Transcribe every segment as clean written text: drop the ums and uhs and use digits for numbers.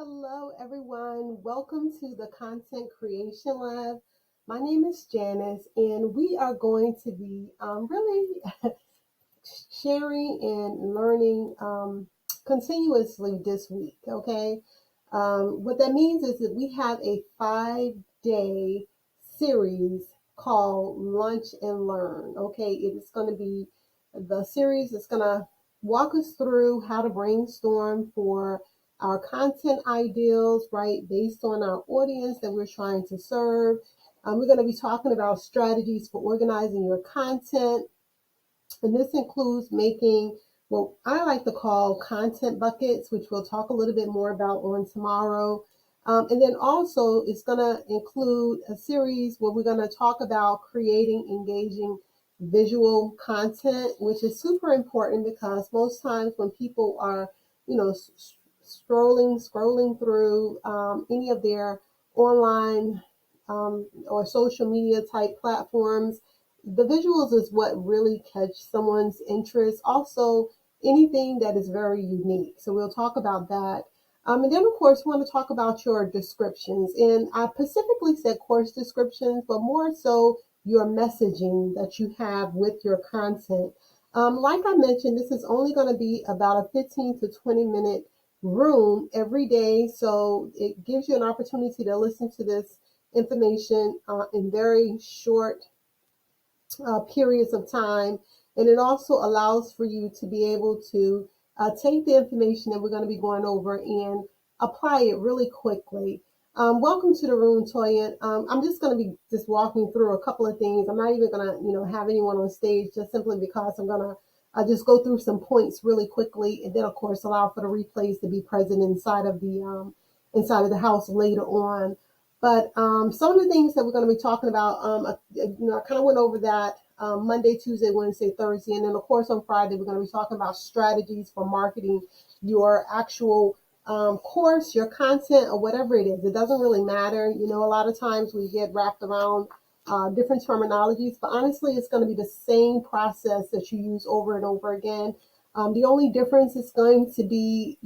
Hello, everyone. Welcome to the Content Creation Lab. My name is Janice, and we are going to be really sharing and learning continuously this week. Okay, what that means is that we have a 5-day series called Lunch and Learn. Okay, it is going to be the series that's going to walk us through how to brainstorm for our content ideals, right, based on our audience that we're trying to serve. We're going to be talking about strategies for organizing your content, and this includes making what I like to call content buckets, which we'll talk a little bit more about on tomorrow. And then also, it's going to include a series where we're going to talk about creating engaging visual content, which is super important because most times when people are, scrolling through any of their online or social media type platforms, the visuals is what really catch someone's interest. Also, anything that is very unique. So we'll talk about that. And then, of course, we want to talk about your descriptions. And I specifically said course descriptions, but more so your messaging that you have with your content. Like I mentioned, this is only going to be about a 15 to 20-minute room every day. So it gives you an opportunity to listen to this information in very short periods of time. And it also allows for you to be able to take the information that we're going to be going over and apply it really quickly. Welcome to the room, Toya. I'm just going to be just walking through a couple of things. I'm not even going to, have anyone on stage just simply because I'm going to just go through some points really quickly, and then of course allow for the replays to be present inside of the house later on. But some of the things that we're going to be talking about, I kind of went over that Monday, Tuesday, Wednesday, Thursday, and then of course on Friday we're going to be talking about strategies for marketing your actual course, your content, or whatever it is. It doesn't really matter. A lot of times we get wrapped around different terminologies, but honestly, it's going to be the same process that you use over and over again. The only difference is going to be,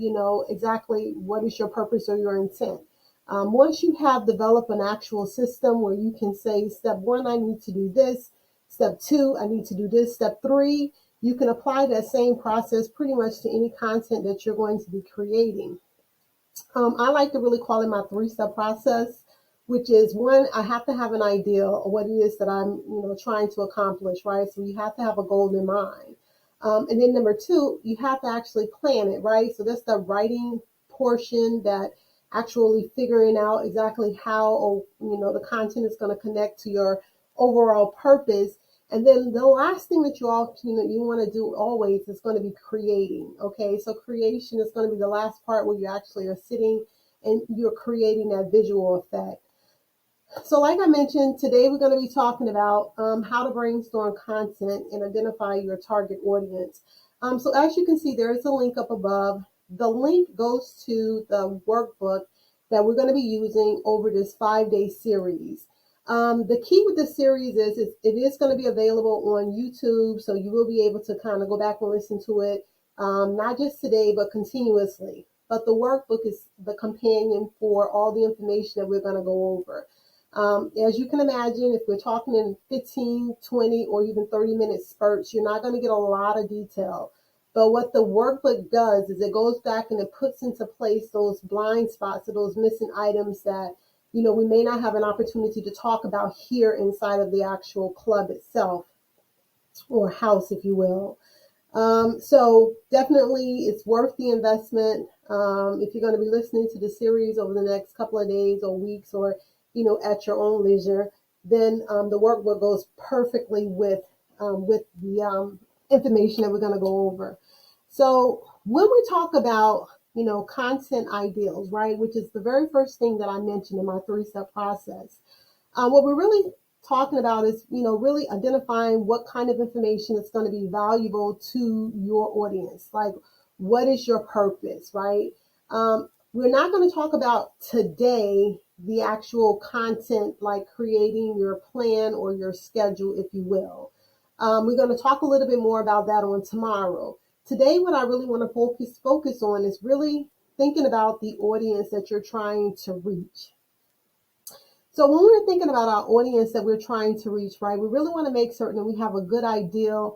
exactly what is your purpose or your intent. Once you have developed an actual system where you can say, step one, I need to do this. Step two, I need to do this. Step three, you can apply that same process pretty much to any content that you're going to be creating. I like to really call it my 3-step process, which is one, I have to have an idea of what it is that I'm, trying to accomplish, right? So you have to have a goal in mind. And then number two, you have to actually plan it, right? So that's the writing portion, that actually figuring out exactly how, or, the content is going to connect to your overall purpose. And then the last thing that you want to do always is going to be creating. Okay, so creation is going to be the last part where you actually are sitting and you're creating that visual effect. So like I mentioned, today we're going to be talking about how to brainstorm content and identify your target audience. So as you can see, there is a link up above. The link goes to the workbook that we're going to be using over this 5-day series. The key with this series is it is going to be available on YouTube, so you will be able to kind of go back and listen to it, not just today, but continuously. But the workbook is the companion for all the information that we're going to go over. As you can imagine, if we're talking in 15, 20, or even 30-minute spurts, you're not going to get a lot of detail. But what the workbook does is it goes back and it puts into place those blind spots or those missing items that, we may not have an opportunity to talk about here inside of the actual club itself, or house, if you will. So definitely it's worth the investment. If you're going to be listening to the series over the next couple of days or weeks, or, at your own leisure, then the workbook goes perfectly with the information that we're going to go over. So when we talk about, content ideals, right, which is the very first thing that I mentioned in my 3-step process, what we're really talking about is, really identifying what kind of information is going to be valuable to your audience. Like, what is your purpose, right? We're not going to talk about today the actual content, like creating your plan or your schedule, if you will. We're going to talk a little bit more about that on tomorrow. Today, what I really want to focus on is really thinking about the audience that you're trying to reach. So when we're thinking about our audience that we're trying to reach, right, we really want to make certain that we have a good idea,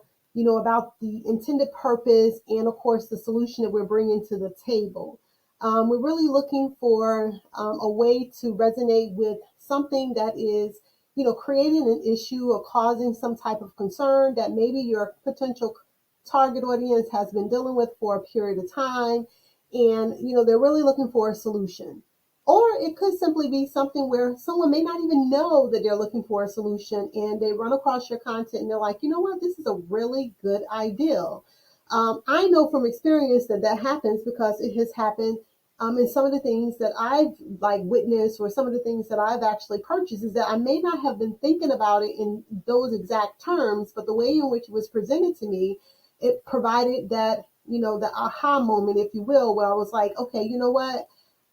about the intended purpose and, of course, the solution that we're bringing to the table. We're really looking for a way to resonate with something that is, creating an issue or causing some type of concern that maybe your potential target audience has been dealing with for a period of time. And, they're really looking for a solution. Or it could simply be something where someone may not even know that they're looking for a solution and they run across your content and they're like, you know what, this is a really good idea. I know from experience that that happens because it has happened in some of the things that I've like witnessed or some of the things that I've actually purchased is that I may not have been thinking about it in those exact terms, but the way in which it was presented to me, it provided that, the aha moment, if you will, where I was like, okay, you know what?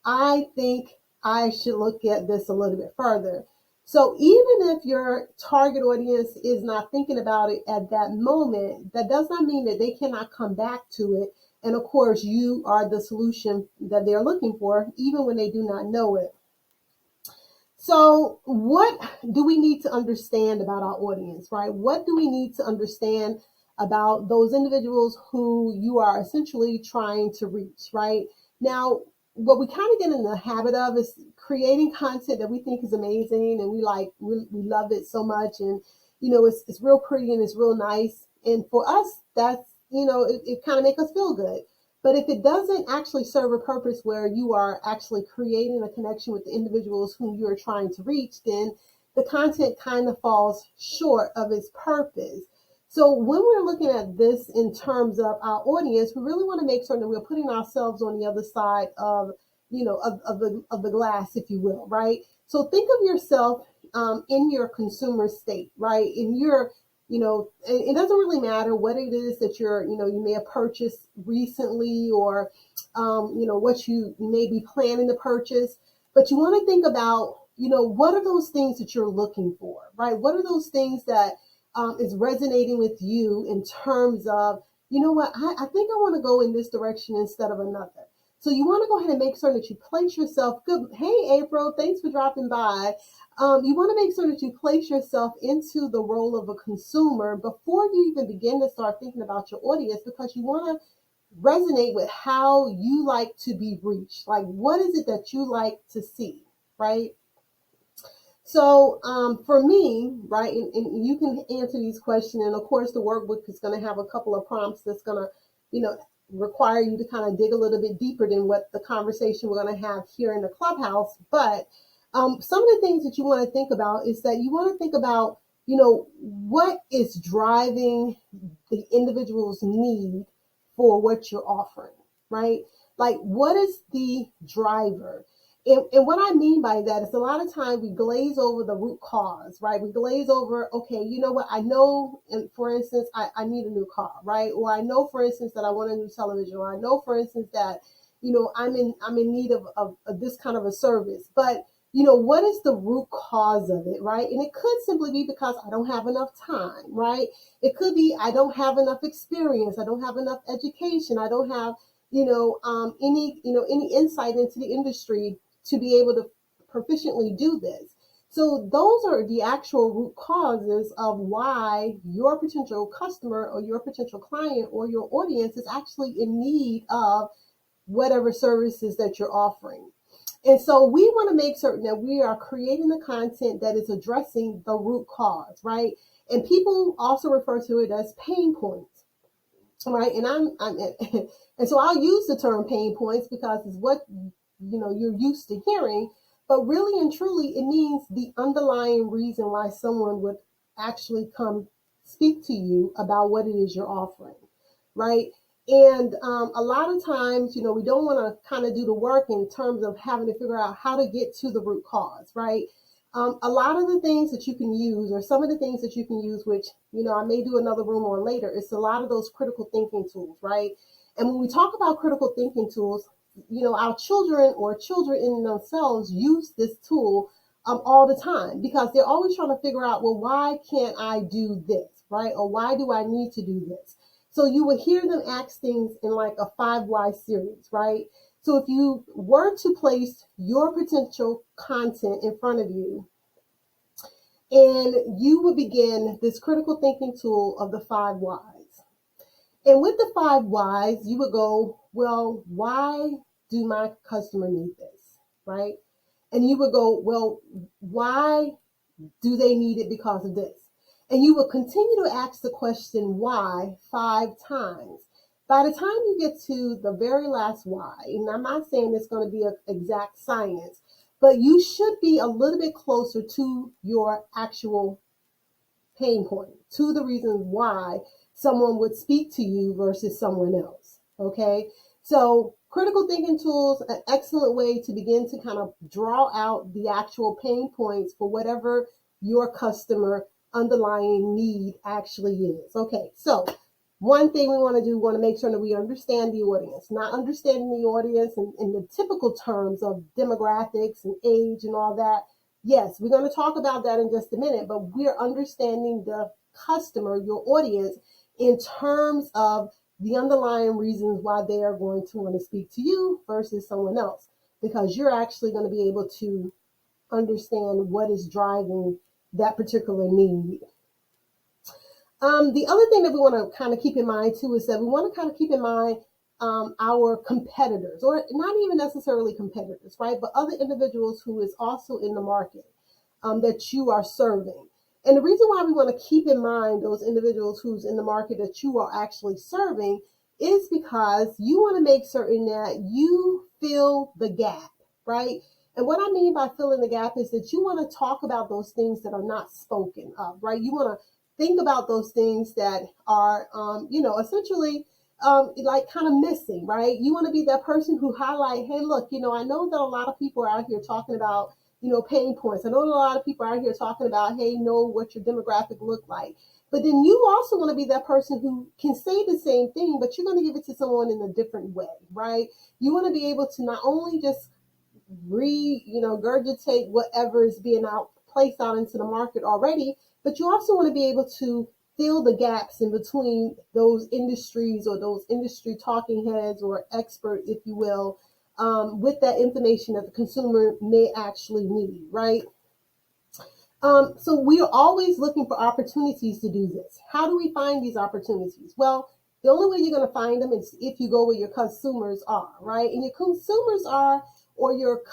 I think I should look at this a little bit further. So even if your target audience is not thinking about it at that moment, that does not mean that they cannot come back to it. And of course, you are the solution that they're looking for, even when they do not know it. So what do we need to understand about our audience, right? What do we need to understand about those individuals who you are essentially trying to reach, right? Now, what we kind of get in the habit of is creating content that we think is amazing and we love it so much, and it's real pretty and it's real nice, and for us that's it kind of makes us feel good. But if it doesn't actually serve a purpose where you are actually creating a connection with the individuals whom you're trying to reach, then the content kind of falls short of its purpose. So when we're looking at this in terms of our audience, we really want to make sure that we're putting ourselves on the other side of, of the glass, if you will, right? So think of yourself in your consumer state, right? In your, it doesn't really matter what it is that you may have purchased recently or, what you may be planning to purchase, but you want to think about, what are those things that you're looking for, right? What are those things that is resonating with you in terms of, you know what, I think I want to go in this direction instead of another. So you want to go ahead and make sure that you place yourself good. Hey, April, thanks for dropping by. You want to make sure that you place yourself into the role of a consumer before you even begin to start thinking about your audience, because you want to resonate with how you like to be reached. Like, what is it that you like to see, right? So for me, right, and you can answer these questions. And of course, the workbook is going to have a couple of prompts that's going to, require you to kind of dig a little bit deeper than what the conversation we're going to have here in the clubhouse. But some of the things that you want to think about is that you want to think about, what is driving the individual's need for what you're offering, right? Like, what is the driver? And what I mean by that is a lot of time we glaze over the root cause, right? We glaze over, okay, you know what? I know, and for instance, I need a new car, right? Or I know, for instance, that I want a new television. Or I know, for instance, that, I'm in need of this kind of a service. But, what is the root cause of it, right? And it could simply be because I don't have enough time, right? It could be I don't have enough experience. I don't have enough education. I don't have, any insight into the industry to be able to proficiently do this. So those are the actual root causes of why your potential customer or your potential client or your audience is actually in need of whatever services that you're offering. And so we want to make certain that we are creating the content that is addressing the root cause, right? And people also refer to it as pain points, right? And and so I'll use the term pain points because it's what you're used to hearing, but really and truly it means the underlying reason why someone would actually come speak to you about what it is you're offering, right? And a lot of times, we don't want to kind of do the work in terms of having to figure out how to get to the root cause, right? A lot of the things that you can use, or some of the things that you can use, which, I may do another room on later, it's a lot of those critical thinking tools, right? And when we talk about critical thinking tools, our children or children in themselves use this tool all the time because they're always trying to figure out, well, why can't I do this, right? Or why do I need to do this? So you would hear them ask things in like a 5 why series, right? So if you were to place your potential content in front of you, and you would begin this critical thinking tool of the 5 whys. And with the 5 whys, you would go, well, why do my customer need this? Right? And you would go, well, why do they need it because of this? And you will continue to ask the question why 5 times. By the time you get to the very last why, and I'm not saying it's going to be an exact science, but you should be a little bit closer to your actual pain point, to the reasons why someone would speak to you versus someone else. Okay. So critical thinking tools, an excellent way to begin to kind of draw out the actual pain points for whatever your customer underlying need actually is. Okay. So one thing we want to do, we want to make sure that we understand the audience, not understanding the audience in the typical terms of demographics and age and all that. Yes, we're going to talk about that in just a minute, but we're understanding the customer, your audience, in terms of the underlying reasons why they are going to want to speak to you versus someone else, because you're actually going to be able to understand what is driving that particular need. The other thing that we want to kind of keep in mind too is that we want to kind of keep in mind our competitors, or not even necessarily competitors, right? But other individuals who is also in the market that you are serving. And the reason why we want to keep in mind those individuals who's in the market that you are actually serving is because you want to make certain that you fill the gap, right? And what I mean by filling the gap is that you want to talk about those things that are not spoken of, right? You want to think about those things that are, essentially like kind of missing, right? You want to be that person who highlight, hey, look, I know that a lot of people are out here talking about, pain points. I know a lot of people are out here talking about, hey, know what your demographic look like. But then you also want to be that person who can say the same thing, but you're going to give it to someone in a different way, right? You want to be able to not only just regurgitate whatever is being placed out into the market already, but you also want to be able to fill the gaps in between those industries or those industry talking heads or experts, if you will, with that information that the consumer may actually need, right? So we are always looking for opportunities to do this. How do we find these opportunities? Well, the only way you're going to find them is if you go where your consumers are, right? And your consumers are, or your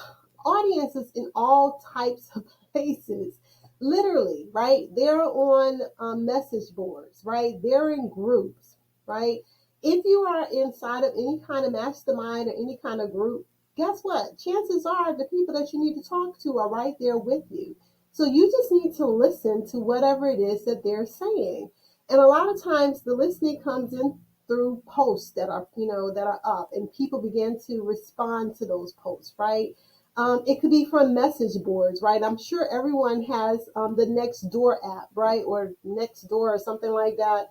audiences in all types of places, literally, right? They're on message boards, right? They're in groups, right? If you are inside of any kind of mastermind or any kind of group, guess what? Chances are the people that you need to talk to are right there with you. So you just need to listen to whatever it is that they're saying. And a lot of times the listening comes in through posts that are, that are up, and people begin to respond to those posts, right? It could be from message boards, right? I'm sure everyone has the Nextdoor app, right? Or Nextdoor or something like that.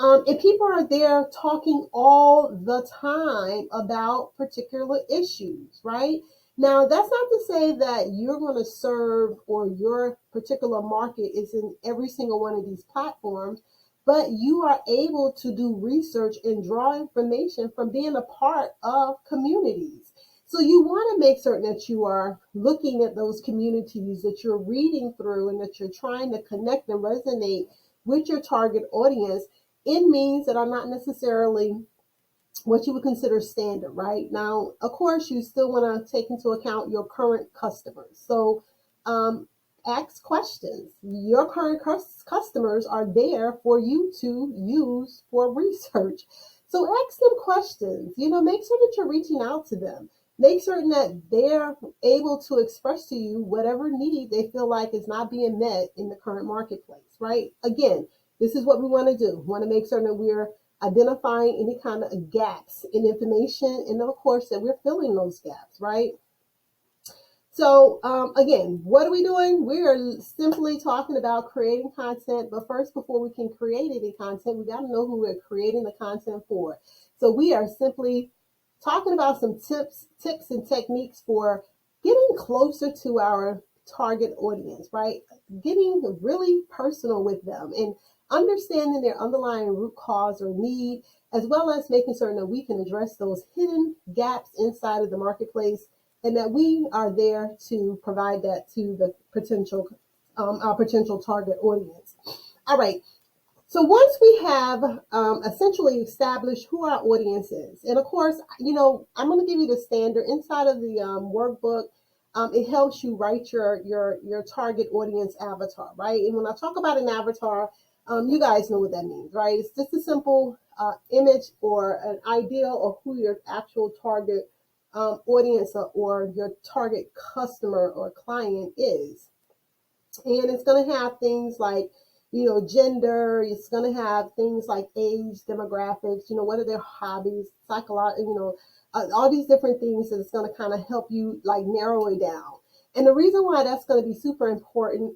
And people are there talking all the time about particular issues, right? Now, that's not to say that you're going to serve or your particular market is in every single one of these platforms, but you are able to do research and draw information from being a part of communities. So you want to make certain that you are looking at those communities, that you're reading through, and that you're trying to connect and resonate with your target audience in means that are not necessarily what you would consider standard, right? Now, of course, you still want to take into account your current customers. So, ask questions. Your current customers are there for you to use for research. So, ask them questions. Make sure that you're reaching out to them. Make certain that they're able to express to you whatever need they feel like is not being met in the current marketplace, right? Again, this is what we want to do. We want to make certain that we're identifying any kind of gaps in information, and of course that we're filling those gaps, right? So again, what are we doing? We are simply talking about creating content, but first, before we can create any content, we got to know who we're creating the content for. So we are simply talking about some tips and techniques for getting closer to our target audience, right? Getting really personal with them and understanding their underlying root cause or need, as well as making certain that we can address those hidden gaps inside of the marketplace and that we are there to provide that to the potential, our potential target audience. All right. So once we have essentially established who our audience is, and of course, I'm going to give you the standard inside of the workbook. It helps you write your target audience avatar, right? And when I talk about an avatar, you guys know what that means, right? It's just a simple image or an ideal of who your actual target audience or your target customer or client is. And it's going to have things like, gender. It's going to have things like age, demographics, what are their hobbies, psychological, all these different things that it's going to kind of help you like narrow it down. And the reason why that's going to be super important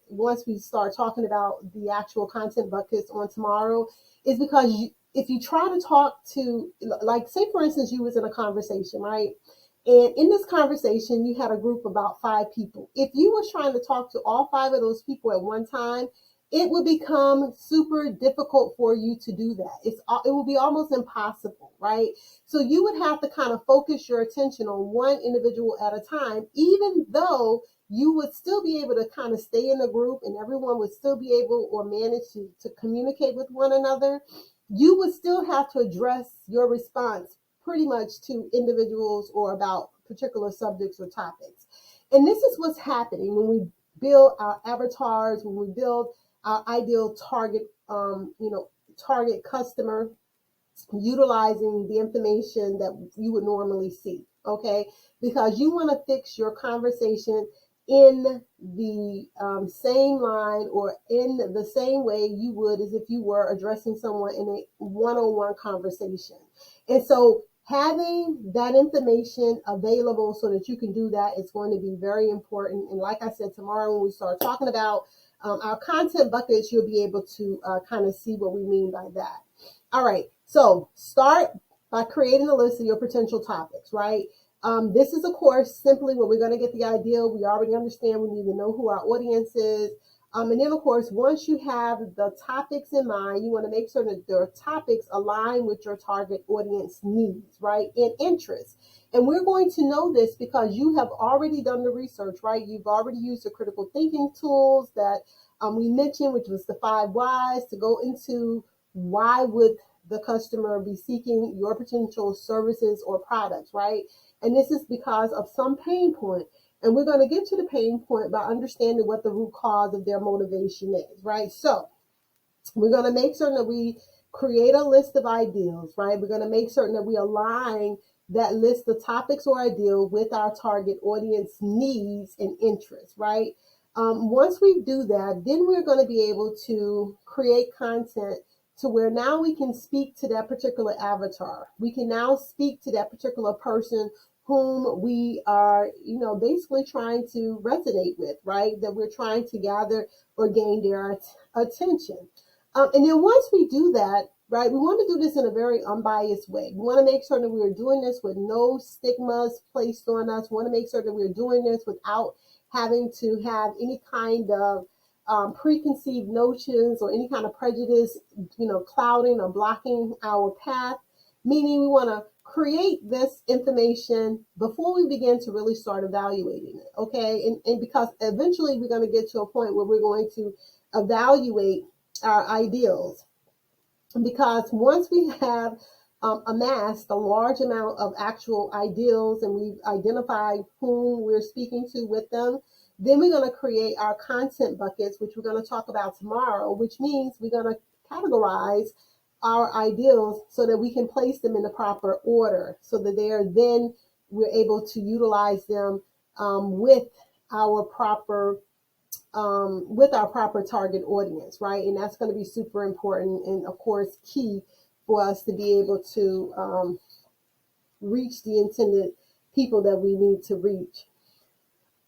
once we start talking about the actual content buckets on tomorrow is because if you try to talk to, like, say for instance, you was in a conversation, right? And in this conversation, you had a group of about 5 people. If you were trying to talk to all 5 of those people at one time, it would become super difficult for you to do that. It will be almost impossible, right? So you would have to kind of focus your attention on one individual at a time, even though you would still be able to kind of stay in the group and everyone would still be able or manage to communicate with one another. You would still have to address your response pretty much to individuals or about particular subjects or topics. And this is what's happening when we build our avatars, when we build our ideal target customer, utilizing the information that you would normally see, okay? Because you want to fix your conversation in the same line or in the same way you would as if you were addressing someone in a one-on-one conversation. And so having that information available so that you can do that is going to be very important. And like I said, tomorrow when we start talking about our content buckets, you'll be able to kind of see what we mean by that. All right, so start by creating a list of your potential topics, right? This is, of course, simply when we're going to get the idea. We already understand we need to know who our audience is. And then, of course, once you have the topics in mind, you want to make sure that their topics align with your target audience needs, right, and interests. And we're going to know this because you have already done the research, right? You've already used the critical thinking tools that we mentioned, which was the 5 whys, to go into why would the customer be seeking your potential services or products, right? And this is because of some pain point. And we're going to get to the pain point by understanding what the root cause of their motivation is, right? So we're going to make certain that we create a list of ideals, right? We're going to make certain that we align that list of topics or ideals with our target audience needs and interests, right? Once we do that, then we're going to be able to create content to where now we can speak to that particular avatar. We can now speak to that particular person whom we are, basically trying to resonate with, right? That we're trying to gather or gain their attention. And then once we do that, right, we want to do this in a very unbiased way. We want to make sure that we are doing this with no stigmas placed on us. We want to make sure that we're doing this without having to have any kind of preconceived notions or any kind of prejudice, clouding or blocking our path. Meaning we want to create this information before we begin to really start evaluating it, okay? And because eventually we're going to get to a point where we're going to evaluate our ideals. Because once we have amassed a large amount of actual ideals and we've identified whom we're speaking to with them, then we're going to create our content buckets, which we're going to talk about tomorrow, which means we're going to categorize our ideals so that we can place them in the proper order so that we're able to utilize them with our proper target audience, right? And that's going to be super important and, of course, key for us to be able to reach the intended people that we need to reach.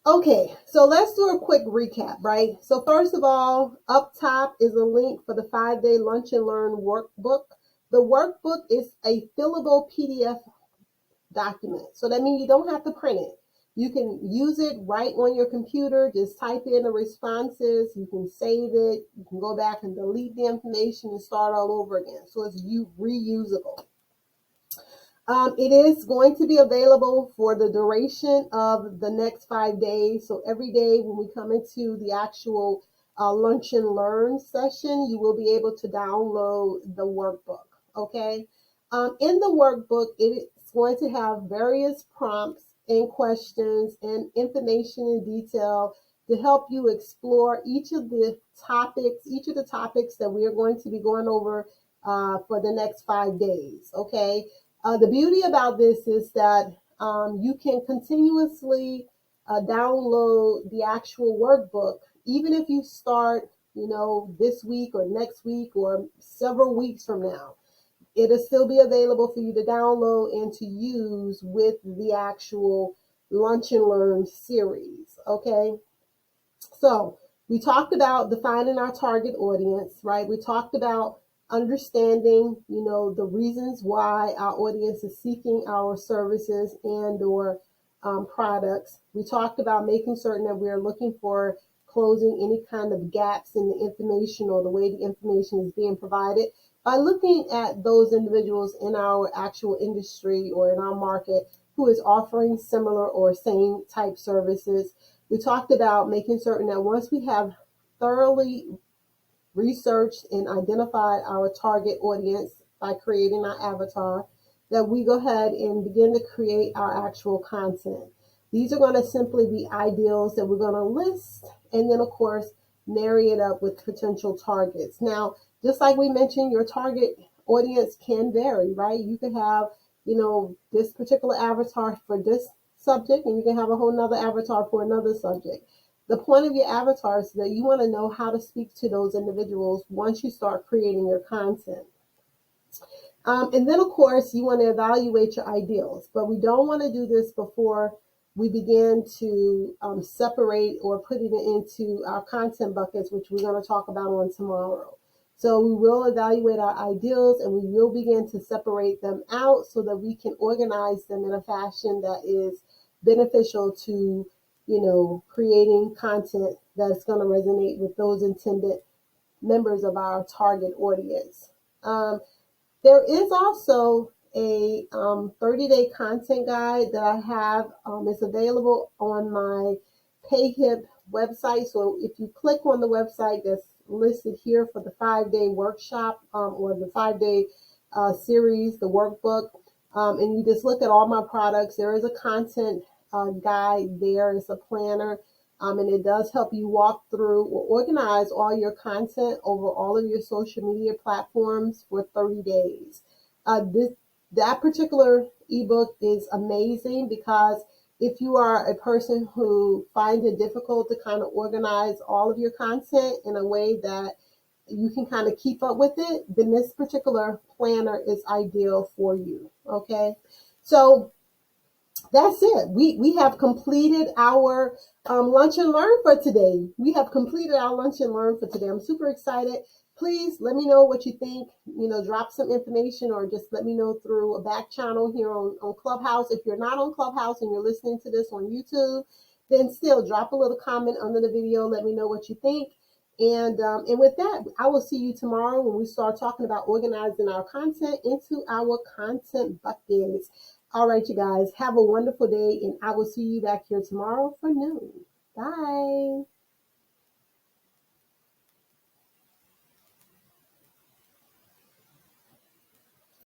Okay, so let's do a quick recap, right? So first of all, up top is a link for the 5-day Lunch and Learn workbook. The workbook is a fillable PDF document. So that means you don't have to print it. You can use it right on your computer. Just type in the responses. You can save it. You can go back and delete the information and start all over again. So it's reusable. It is going to be available for the duration of the next 5 days. So every day when we come into the actual lunch and learn session, you will be able to download the workbook. Okay. In the workbook, it is going to have various prompts and questions and information in detail to help you explore each of the topics that we are going to be going over for the next 5 days. Okay. The beauty about this is that you can continuously download the actual workbook, even if you start, this week or next week or several weeks from now. It'll still be available for you to download and to use with the actual Lunch and Learn series. Okay. So we talked about defining our target audience, right? We talked about understanding, the reasons why our audience is seeking our services and or products. We talked about making certain that we're looking for closing any kind of gaps in the information or the way the information is being provided by looking at those individuals in our actual industry or in our market who is offering similar or same type services. We talked about making certain that once we have thoroughly researched and identified our target audience by creating our avatar, that we go ahead and begin to create our actual content. These are going to simply be ideals that we're going to list and then, of course, marry it up with potential targets. Now, just like we mentioned, your target audience can vary, right? You could have, this particular avatar for this subject, and you can have a whole nother avatar for another subject. The point of your avatar is that you want to know how to speak to those individuals once you start creating your content. And then, of course, you want to evaluate your ideals, but we don't want to do this before we begin to separate or put it into our content buckets, which we're going to talk about on tomorrow. So we will evaluate our ideals and we will begin to separate them out so that we can organize them in a fashion that is beneficial to, creating content that's going to resonate with those intended members of our target audience. There is also a 30-day content guide that I have. It's available on my PayHip website. So if you click on the website that's listed here for the 5-day workshop or the 5-day series, the workbook, and you just look at all my products, there is a content guide there. It's a planner. And it does help you walk through or organize all your content over all of your social media platforms for 30 days. That particular ebook is amazing because if you are a person who finds it difficult to kind of organize all of your content in a way that you can kind of keep up with it, then this particular planner is ideal for you. Okay. So that's it. We have completed our lunch and learn for today. We have completed our lunch and learn for today. I'm super excited. Please let me know what you think. Drop some information or just let me know through a back channel here on Clubhouse. If you're not on Clubhouse and you're listening to this on YouTube, then still drop a little comment under the video. Let me know what you think. And with that, I will see you tomorrow when we start talking about organizing our content into our content buckets. All right, you guys, have a wonderful day, and I will see you back here tomorrow for noon. Bye.